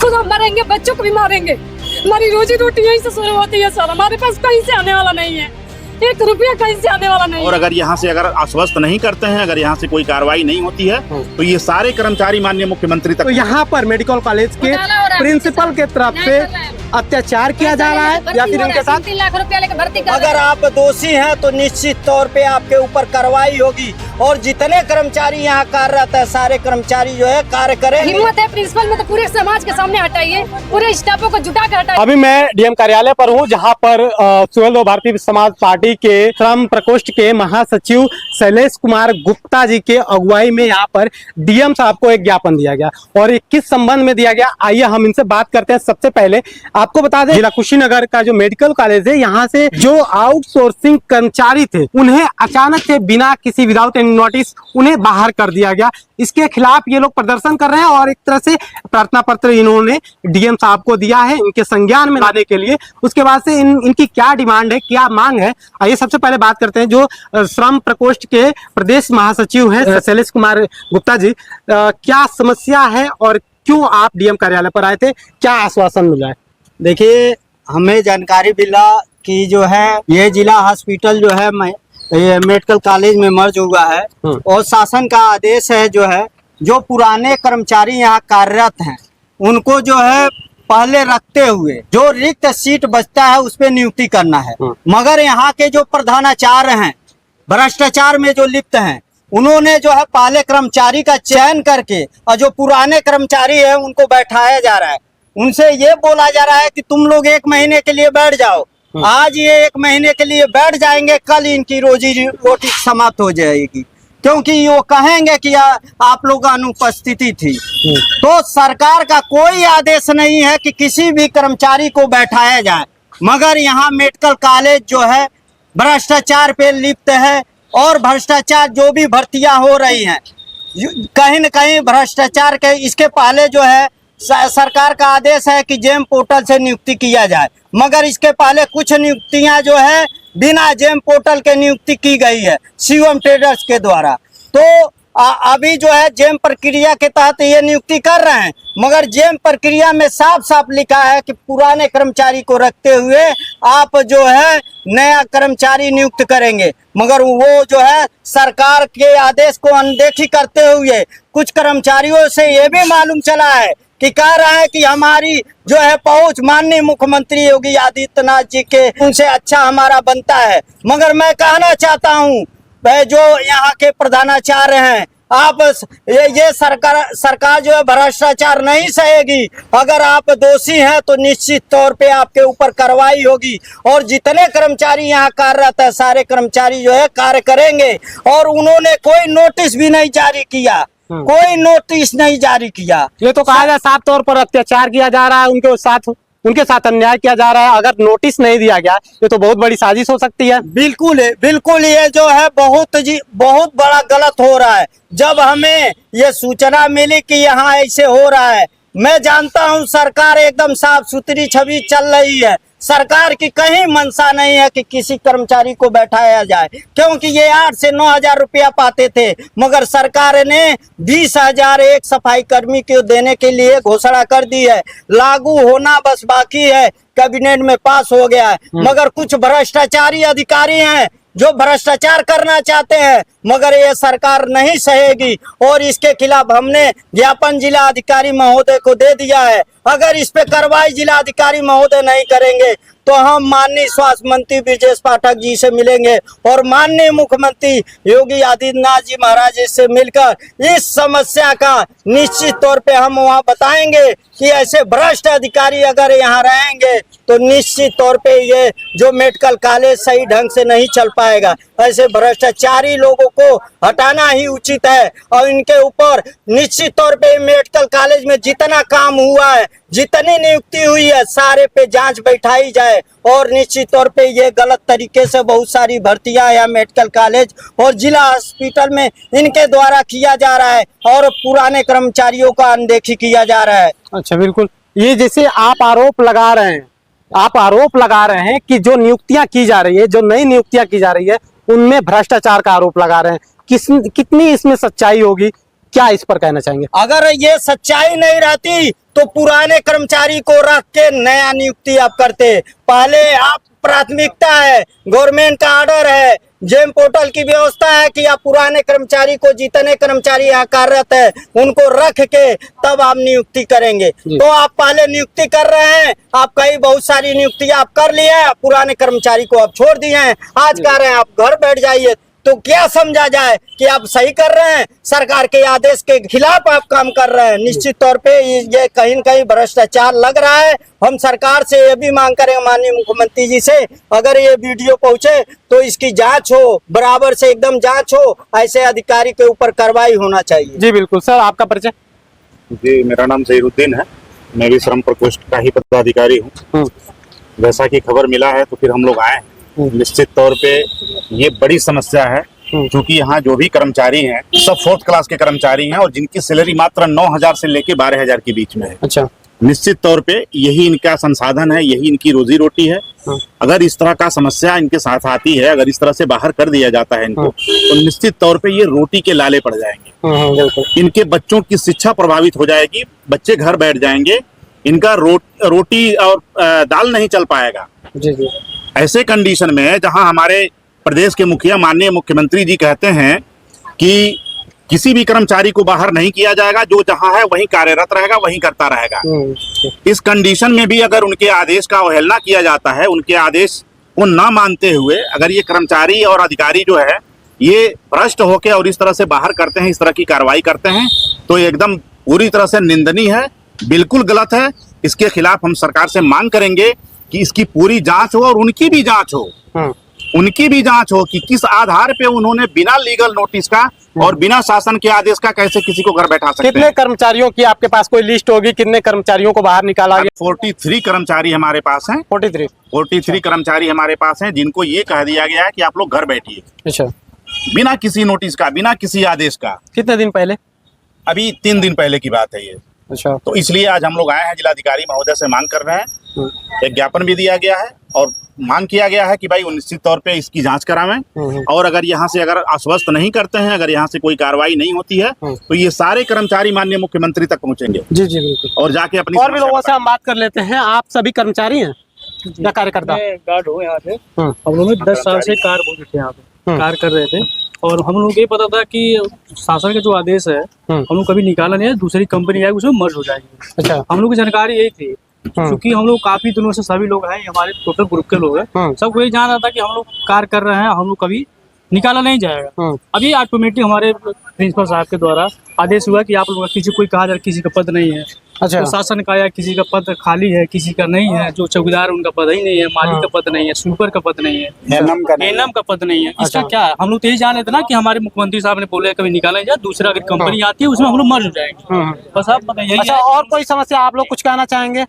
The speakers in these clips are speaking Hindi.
खुद हम मरेंगे, बच्चों को भी मारेंगे। हमारी रोजी रोटी यहीं से शुरू होती है सर। हमारे पास कहीं से आने वाला नहीं है, 1 रुपया कहीं से आने वाला नहीं। और अगर यहाँ से अगर आश्वस्त नहीं करते हैं, अगर यहाँ से कोई कार्रवाई नहीं होती है तो ये सारे कर्मचारी माननीय मुख्यमंत्री तक। तो यहाँ पर मेडिकल कॉलेज के प्रिंसिपल के तरफ से अत्याचार किया जा रहा है या फिर इनके साथ 3 लाख रुपया लेकर भर्ती कर। अगर आप दोषी हैं तो निश्चित तौर पे आपके ऊपर कार्रवाई होगी और जितने कर्मचारी यहाँ कार्यरत है सारे कर्मचारी जो है कार्य करें। हिम्मत है प्रिंसिपल में तो पूरे समाज के सामने हटाइए, पूरे स्टाफों को जुटा कर हटाइए। अभी मैं डीएम कार्यालय पर हूँ, जहाँ पर सुहेलदेव भारतीय समाज पार्टी के श्रम प्रकोष्ठ के महासचिव शैलेश कुमार गुप्ता जी के अगुवाई में यहाँ पर डीएम साहब को एक ज्ञापन दिया गया और किस संबंध में दिया गया, आइए हम इनसे बात करते हैं। सबसे पहले आपको बता दें, जिला कुशीनगर का जो मेडिकल कॉलेज है, यहाँ से जो आउटसोर्सिंग कर्मचारी थे उन्हें अचानक से बिना किसी विदाउट एनी नोटिस उन्हें बाहर कर दिया गया। इसके खिलाफ ये लोग प्रदर्शन कर रहे हैं और एक तरह से प्रार्थना पत्र इन्होंने डीएम साहब को दिया है इनके संज्ञान में लाने के लिए। उसके बाद से इनकी क्या डिमांड है, क्या मांग है, आइए सबसे पहले बात करते हैं। जो श्रम प्रकोष्ठ के प्रदेश महासचिव है शैलेश कुमार गुप्ता जी, क्या समस्या है और क्यों आप डीएम कार्यालय पर आए थे, क्या आश्वासन मिला है? देखिए, हमें जानकारी मिला कि जो है ये जिला हॉस्पिटल जो है ये मेडिकल कॉलेज में मर्ज हुआ है और शासन का आदेश है जो है जो पुराने कर्मचारी यहाँ कार्यरत हैं उनको जो है पहले रखते हुए जो रिक्त सीट बचता है उस पर नियुक्ति करना है। मगर यहाँ के जो प्रधानाचार्य हैं भ्रष्टाचार में जो लिप्त हैं उन्होंने जो है पहले कर्मचारी का चयन करके और जो पुराने कर्मचारी है उनको बैठाया जा रहा है। उनसे ये बोला जा रहा है कि तुम लोग 1 महीने के लिए बैठ जाओ। आज ये 1 महीने के लिए बैठ जाएंगे, कल इनकी रोजी रोटी समाप्त हो जाएगी क्योंकि वो कहेंगे कि आप लोग अनुपस्थिति थी। तो सरकार का कोई आदेश नहीं है कि किसी भी कर्मचारी को बैठाया जाए, मगर यहाँ मेडिकल कॉलेज जो है भ्रष्टाचार पे लिप्त है और भ्रष्टाचार जो भी भर्तियां हो रही हैं कहीं न कहीं भ्रष्टाचार के। इसके पहले जो है सरकार का आदेश है कि जेम पोर्टल से नियुक्ति किया जाए, मगर इसके पहले कुछ नियुक्तियां जो है बिना जेम पोर्टल के नियुक्ति की गई है शिवम ट्रेडर्स के द्वारा। तो अभी जो है जेम प्रक्रिया के तहत ये नियुक्ति कर रहे हैं, मगर जेम प्रक्रिया में साफ साफ लिखा है कि पुराने कर्मचारी को रखते हुए आप जो है नया कर्मचारी नियुक्त करेंगे। मगर वो जो है सरकार के आदेश को अनदेखी करते हुए कुछ कर्मचारियों से ये भी मालूम चला है कि कह रहा है कि हमारी जो है पहुंच माननीय मुख्यमंत्री योगी आदित्यनाथ जी के उनसे अच्छा हमारा बनता है। मगर मैं कहना चाहता हूं जो यहाँ के प्रधानाचार्य हैं, आप ये सरकार जो है भ्रष्टाचार नहीं सहेगी। अगर आप दोषी हैं तो निश्चित तौर पे आपके ऊपर कार्रवाई होगी और जितने कर्मचारी यहाँ कार्यरत है सारे कर्मचारी जो है कार्य करेंगे। और उन्होंने कोई नोटिस भी नहीं जारी किया, कोई नोटिस नहीं जारी किया। ये तो कहा जाए साफ तौर पर अत्याचार किया जा रहा है, उनके साथ अन्याय किया जा रहा है। अगर नोटिस नहीं दिया गया ये तो बहुत बड़ी साजिश हो सकती है। बिल्कुल बिल्कुल, ये जो है बहुत बड़ा गलत हो रहा है। जब हमें ये सूचना मिली कि यहाँ ऐसे हो रहा है, मैं जानता हूँ सरकार एकदम साफ सुथरी छवि चल रही है, सरकार की कहीं मंशा नहीं है कि किसी कर्मचारी को बैठाया जाए, क्योंकि ये 8 से 9 हजार रुपया पाते थे, मगर सरकार ने 20,000 एक सफाई कर्मी को देने के लिए घोषणा कर दी है। लागू होना बस बाकी है, कैबिनेट में पास हो गया है। मगर कुछ भ्रष्टाचारी अधिकारी हैं जो भ्रष्टाचार करना चाहते हैं, मगर ये सरकार नहीं सहेगी और इसके खिलाफ हमने ज्ञापन जिला अधिकारी महोदय को दे दिया है। अगर इस पे कार्रवाई जिला अधिकारी महोदय नहीं करेंगे तो हम माननीय स्वास्थ्य मंत्री ब्रजेश पाठक जी से मिलेंगे और माननीय मुख्यमंत्री योगी आदित्यनाथ जी महाराज से मिलकर इस समस्या का निश्चित तौर पे हम वहां बताएंगे कि ऐसे भ्रष्ट अधिकारी अगर यहाँ रहेंगे तो निश्चित तौर पे ये जो मेडिकल कॉलेज सही ढंग से नहीं चल पाएगा। ऐसे भ्रष्टाचारी लोगों को हटाना ही उचित है और इनके ऊपर निश्चित तौर पे मेडिकल कॉलेज में जितना काम हुआ है, जितनी नियुक्ति हुई है, सारे पे जांच बैठाई जाए और निश्चित तौर पे ये गलत तरीके से बहुत सारी भर्तियां या मेडिकल कॉलेज और जिला हॉस्पिटल में इनके द्वारा किया जा रहा है और पुराने कर्मचारियों का अनदेखी किया जा रहा है। अच्छा, बिल्कुल। ये जैसे आप आरोप लगा रहे हैं कि जो नियुक्तियां की जा रही है, जो नई नियुक्तियां की जा रही है, उनमें भ्रष्टाचार का आरोप लगा रहे हैं। कितनी इसमें सच्चाई होगी, क्या इस पर कहना चाहेंगे? अगर ये सच्चाई नहीं रहती तो पुराने कर्मचारी को रख के नया नियुक्ति आप करते। पहले आप प्राथमिकता है, गवर्नमेंट का ऑर्डर है, जेम पोर्टल की व्यवस्था है कि आप पुराने कर्मचारी को, जितने कर्मचारी यहाँ कार्यरत है उनको रख के तब आप नियुक्ति करेंगे। तो आप पहले नियुक्ति कर रहे हैं, आप कई बहुत सारी नियुक्ति आप कर लिए हैं, पुराने कर्मचारी को आप छोड़ दिए हैं, आज कह रहे हैं आप घर बैठ जाइए। तो क्या समझा जाए कि आप सही कर रहे हैं? सरकार के आदेश के खिलाफ आप काम कर रहे हैं। निश्चित तौर पे ये कहीं न कहीं भ्रष्टाचार लग रहा है। हम सरकार से ये भी मांग करेंगे, माननीय मुख्यमंत्री जी से, अगर ये वीडियो पहुंचे तो इसकी जांच हो, बराबर से एकदम जांच हो, ऐसे अधिकारी के ऊपर कार्रवाई होना चाहिए। जी बिल्कुल सर, आपका परिचय? जी, मेरा नाम जहीरुद्दीन है, मैं भी श्रम प्रकोष्ठ का ही पदाधिकारी हूँ। जैसा कि खबर मिला है तो फिर हम लोग आए हैं। निश्चित तौर पे ये बड़ी समस्या है, क्योंकि यहाँ जो भी कर्मचारी हैं सब 4th क्लास के कर्मचारी हैं और जिनकी सैलरी मात्र 9,000 से लेके 12,000 के बीच में है। अच्छा। निश्चित तौर पे यही इनका संसाधन है, यही इनकी रोजी रोटी है। अगर इस तरह का समस्या इनके साथ आती है, अगर इस तरह से बाहर कर दिया जाता है इनको, तो निश्चित तौर पे ये रोटी के लाले पड़ जाएंगे। इनके बच्चों की शिक्षा प्रभावित हो जाएगी, बच्चे घर बैठ जाएंगे, इनका रोटी और दाल नहीं चल पाएगा। जी जी। ऐसे कंडीशन में जहां हमारे प्रदेश के मुखिया माननीय मुख्यमंत्री जी कहते हैं कि किसी भी कर्मचारी को बाहर नहीं किया जाएगा, जो जहां है वहीं कार्यरत रहेगा, वहीं करता रहेगा। इस कंडीशन में भी अगर उनके आदेश का अवहेलना किया जाता है, उनके आदेश को ना मानते हुए अगर ये कर्मचारी और अधिकारी जो है ये भ्रष्ट होकर और इस तरह से बाहर करते हैं, इस तरह की कार्रवाई करते हैं, तो एकदम पूरी तरह से निंदनीय है, बिल्कुल गलत है। इसके खिलाफ हम सरकार से मांग करेंगे कि इसकी पूरी जांच हो और उनकी भी जांच हो, उनकी भी जांच हो कि किस आधार पे उन्होंने बिना लीगल नोटिस का और बिना शासन के आदेश का कैसे किसी को घर बैठा सकते हैं। कितने कर्मचारियों की आपके पास कोई लिस्ट होगी, कितने कर्मचारियों को बाहर निकाला गया? 43 कर्मचारी हमारे पास हैं। 43 कर्मचारी हमारे पास हैं जिनको ये कह दिया गया है कि आप लोग घर बैठिए। अच्छा। बिना किसी नोटिस का, बिना किसी आदेश का। कितने दिन पहले? अभी 3 दिन पहले की बात है ये। अच्छा। तो इसलिए आज हम लोग आए हैं, जिलाधिकारी महोदय से मांग कर रहे हैं, एक ज्ञापन भी दिया गया है और मांग किया गया है कि भाई निश्चित तौर पे इसकी जांच करावें और अगर यहाँ से अगर आश्वस्त नहीं करते हैं, अगर यहाँ से कोई कार्रवाई नहीं होती है तो ये सारे कर्मचारी माननीय मुख्यमंत्री तक पहुंचेंगे। जी जी बिल्कुल। और जाके अपनी और भी लोगों से हम बात कर लेते हैं। आप सभी कर्मचारी हैं या कार्यकर्ता? मैं गार्ड हूँ यहाँ पे। हम लोग 10 साल से कार बोल थे यहाँ पे, कार कर रहे थे और हम लोग को ये पता था कि शासन का जो आदेश है हम लोग कभी निकाला नहीं है, दूसरी कंपनी आएगी उसमें मर्ज हो जाएगी। अच्छा। हम लोग की जानकारी यही थी, क्योंकि हम लोग काफी दिनों से सभी लोग हैं, हमारे टोटल ग्रुप के लोग हैं, सबको यही जान रहा था कि हम लोग कार कर रहे हैं, हम लोग कभी निकाला नहीं जाएगा। अभी ऑटोमेटिक हमारे प्रिंसिपल साहब के द्वारा आदेश हुआ कि आप लोग किसी कोई कहा जाए किसी का पद नहीं है। अच्छा। तो शासन का या किसी का पद खाली है, किसी का नहीं है, जो चौकीदार उनका पद ही नहीं है, मालिक का पद नहीं है, स्वीपर का पद नहीं है, एनएम का पद नहीं है। इसका क्या है, हम लोग तो यही जान लेते ना कि हमारे मुख्यमंत्री साहब ने बोले कभी निकाला नहीं जाए, दूसरा अगर कंपनी आती है उसमें हम लोग मर्ज हो जाएंगे। बस आप बताइए। अच्छा, और कोई समस्या आप लोग कुछ कहना चाहेंगे?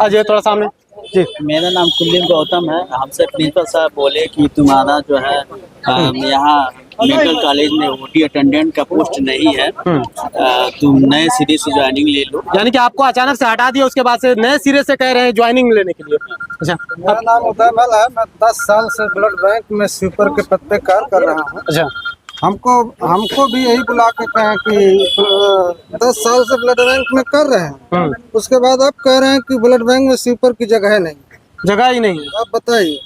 अजय थोड़ा सामने जी। मेरा नाम कुलदीप गौतम है। हमसे प्रिंसिपल साहब बोले कि तुम्हारा जो है यहाँ मेडिकल कॉलेज में ओटी अटेंडेंट का पोस्ट नहीं है, तुम नए सिरे से ज्वाइनिंग ले लो। यानी कि आपको अचानक से हटा दिया, उसके बाद से नए सिरे से कह रहे हैं ज्वाइनिंग लेने के लिए। अच्छा। मेरा नाम उदयमल है, मैं 10 साल से ब्लड बैंक में स्वीपर के पद पे कार्य कर रहा हूँ। अच्छा। हमको भी यही बुला के कहें कि 10 साल से ब्लड बैंक में कर रहे हैं, उसके बाद आप कह रहे हैं कि ब्लड बैंक में स्वीपर की जगह नहीं, जगह ही नहीं है। आप बताइए।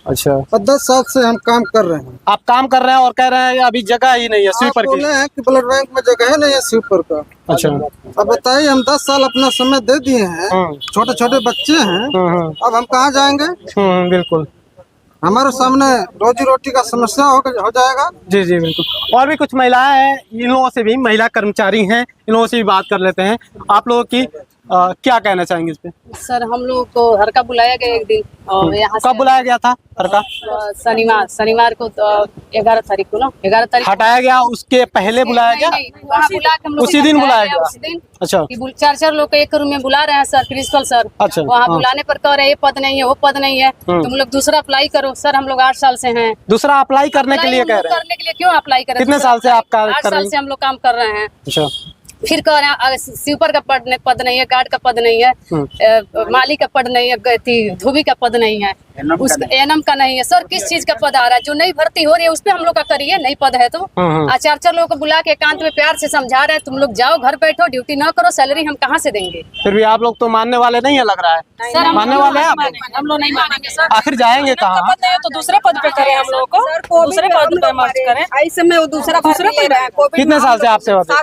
अच्छा। और 10 साल से हम काम कर रहे हैं। आप काम कर रहे हैं और कह रहे हैं अभी जगह ही नहीं है स्वीपर की। बोले हैं कि ब्लड बैंक में जगह नहीं है स्वीपर का। अच्छा। अब बताइए, हम 10 साल अपना समय दे दिए हैं, छोटे छोटे बच्चे हैं, अब हम कहाँ जाएंगे? बिल्कुल। हमारे सामने रोजी रोटी का समस्या हो जाएगा। जी जी बिल्कुल। और भी कुछ महिलाएं हैं, इन लोगों से भी, महिला कर्मचारी हैं, इन लोगों से भी बात कर लेते हैं। आप लोगों की क्या कहना चाहेंगे इस पे? सर हम लोग को हरका बुलाया गया एक दिन और यहाँ कब बुलाया गया था हरका? शनिवार को 11 तारीख को ना, 11 तारीख हटाया गया, उसके पहले बुलाया गया? वहाँ बुला के हम लोग उसी दिन बुलाया गया? उसी दिन। अच्छा। 4 लोग को एक रूम में बुला रहे हैं सर, प्रिंसिपल सर। अच्छा। वहाँ बुलाने पर कह रहे हैं ये पद नहीं है, वो पद नहीं है, तुम लोग दूसरा अप्लाई करो। सर हम लोग 8 साल से हैं। दूसरा अप्लाई करने के लिए कह रहे हैं? करने के लिए क्यों अप्लाई करें? कितने साल से आप काम कर रहे हैं? 8 साल से हम लोग काम कर रहे हैं। अच्छा। फिर कह रहे हैं स्वीपर का पद नहीं है, गार्ड का पद नहीं है, माली का पद नहीं है, धोबी का पद नहीं है, एनएम का नहीं है। सर किस चीज का पद आ रहा है? जो नई भर्ती हो रही है उस पर हम लोग का करिए, नई पद है तो। चार लोगों को बुला के एकांत में प्यार से समझा रहे हैं, तुम लोग जाओ घर बैठो, ड्यूटी ना करो, सैलरी हम कहाँ से देंगे? फिर भी आप लोग तो मानने वाले नहीं है लग रहा है। सर मानने वाले हैं आप? हम लोग नहीं मानेंगे सर। आखिर जाएंगे कहाँ? पद नहीं है तो दूसरे पद पे करें, हम लोग को दूसरे पद पे मर्ज करें। ऐसे में वो दूसरा पद। कितने साल से आप सेवा दे?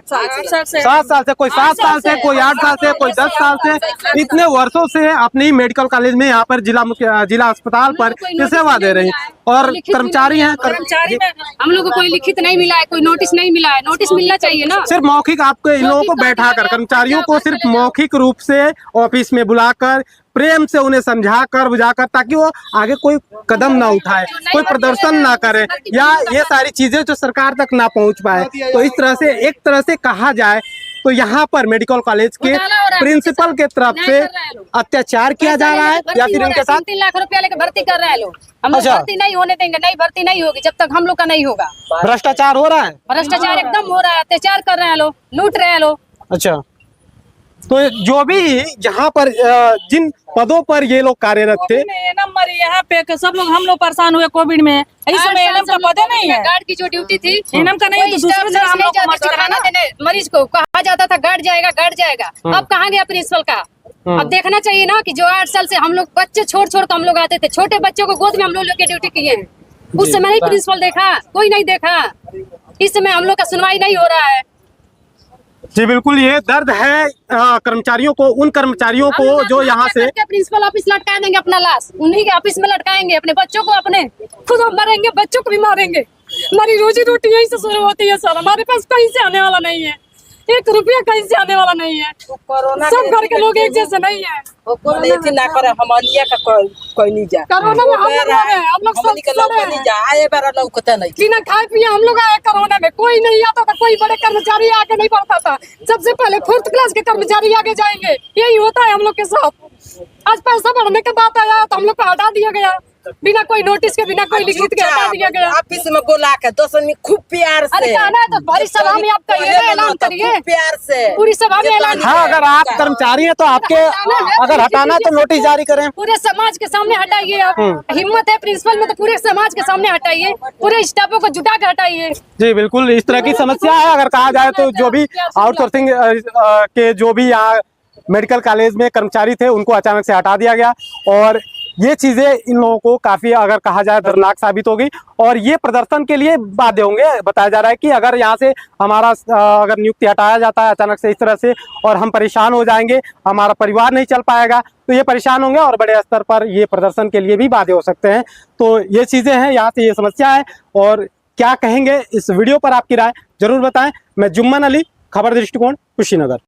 7 साल से, कोई 7 साल से, कोई 8 साल से, कोई 10 साल से, इतने वर्षों से अपनी मेडिकल कॉलेज में यहाँ पर जिला अस्पताल पर सेवा दे रही हैं और कर्मचारी हैं। कर्मचारी में हम लोग को कोई लिखित नहीं मिला है, कोई नोटिस नहीं मिला है। नोटिस मिलना चाहिए ना। सिर्फ मौखिक आपको इन लोगों को बैठाकर, कर्मचारियों को सिर्फ मौखिक रूप से ऑफिस में बुलाकर प्रेम से उन्हें समझाकर बुझाकर, ताकि वो आगे कोई कदम ना उठाए, कोई प्रदर्शन ना करे, या ये सारी चीजें जो सरकार तक ना पहुंच पाए। तो इस तरह से, एक तरह से कहा जाए तो यहाँ पर मेडिकल कॉलेज के प्रिंसिपल के तरफ से अत्याचार किया जा रहा है, या फिर इनके साथ 3 लाख रुपया लेकर भर्ती कर रहे हैं लोग। हम लोग भर्ती नहीं होने देंगे, नहीं भर्ती नहीं होगी जब तक हम लोग का नहीं होगा। भ्रष्टाचार हो रहा है, भ्रष्टाचार एकदम हो रहा है, अत्याचार कर रहे हैं लोग, लूट रहे हैं लोग। अच्छा, तो जो भी यहाँ पर जिन पदों पर ये लोग कार्यरत थे, नंबर यहाँ पे सब लोग, हम लोग परेशान हुए कोविड में। इस समय एनएम का पद नहीं है। गार्ड की जो ड्यूटी थी एनएम का नहीं है, तो दूसरे से हम लोग को मर्ज कराना देने। मरीज को कहा जाता था गार्ड जाएगा, गार्ड जाएगा। अब कहाँ गया प्रिंसिपल का? अब देखना चाहिए ना कि जो 8 साल से हम लोग बच्चे छोड़ के हम लोग आते थे, छोटे बच्चों को गोद में हम लोग लेके ड्यूटी किए हैं। उस समय नहीं प्रिंसिपल देखा, कोई नहीं देखा। इस समय हम लोग का सुनवाई नहीं हो रहा है। जी बिल्कुल, ये दर्द है कर्मचारियों को, उन कर्मचारियों को जो यहाँ से प्रिंसिपल ऑफिस लटका देंगे अपना लाश, उन्हीं के ऑफिस में लटकाएंगे, अपने बच्चों को, अपने खुद हम मरेंगे, बच्चों को भी मारेंगे। हमारी रोजी रोटी यहीं से शुरू होती है सर। हमारे पास कहीं से आने वाला नहीं है, 1 रुपया कहीं से आने वाला नहीं है। सब घर के लोग एक जैसे नहीं है। ना करे हमारिया का कोई नहीं जा। कोरोना में हम लोग सब नहीं जा, आए बार लौकते नहीं। बिना खाए पिए हम लोग आए कोरोना में। कोई नहीं आता था, कोई बड़े कर्मचारी आगे नहीं बढ़ता था। सबसे पहले 4th क्लास के कर्मचारी आगे जाएंगे, यही होता है हम लोग के साथ। आज पैसा बढ़ने के बाद आया तो हम लोग को हटा दिया गया, बिना कोई नोटिस के, बिना कोई लिखित के हटा दिया गया। ऑफिस में बुला के 2 आदमी खूब प्यार से। अरे कहना है तो बड़ी सभा में आप कहिए, ऐलान करिए प्यार से, पूरी सभा में ऐलान। हाँ, अगर आप कर्मचारी हैं तो आपके अगर हटाना है तो नोटिस जारी करें। पूरे समाज के सामने हटाइए आप। हिम्मत है प्रिंसिपल में तो पूरे समाज के सामने हटाइए, पूरे स्टाफों को जुटा के हटाइए। जी बिल्कुल, इस तरह की समस्या है। अगर कहा जाए तो जो भी आउटसोर्सिंग के जो भी यहाँ मेडिकल कॉलेज में कर्मचारी थे उनको अचानक से हटा दिया गया, और ये चीजें इन लोगों को काफी, अगर कहा जाए, दर्दनाक साबित होगी, और ये प्रदर्शन के लिए बाध्य होंगे। बताया जा रहा है कि अगर यहाँ से हमारा अगर नियुक्ति हटाया जाता है अचानक से इस तरह से, और हम परेशान हो जाएंगे, हमारा परिवार नहीं चल पाएगा, तो ये परेशान होंगे और बड़े स्तर पर ये प्रदर्शन के लिए भी बाध्य हो सकते हैं। तो ये चीजें हैं, यहाँ से ये समस्या है। और क्या कहेंगे इस वीडियो पर, आपकी राय जरूर बताएं। मैं जुम्मन अली, खबर दृष्टिकोण, कुशीनगर।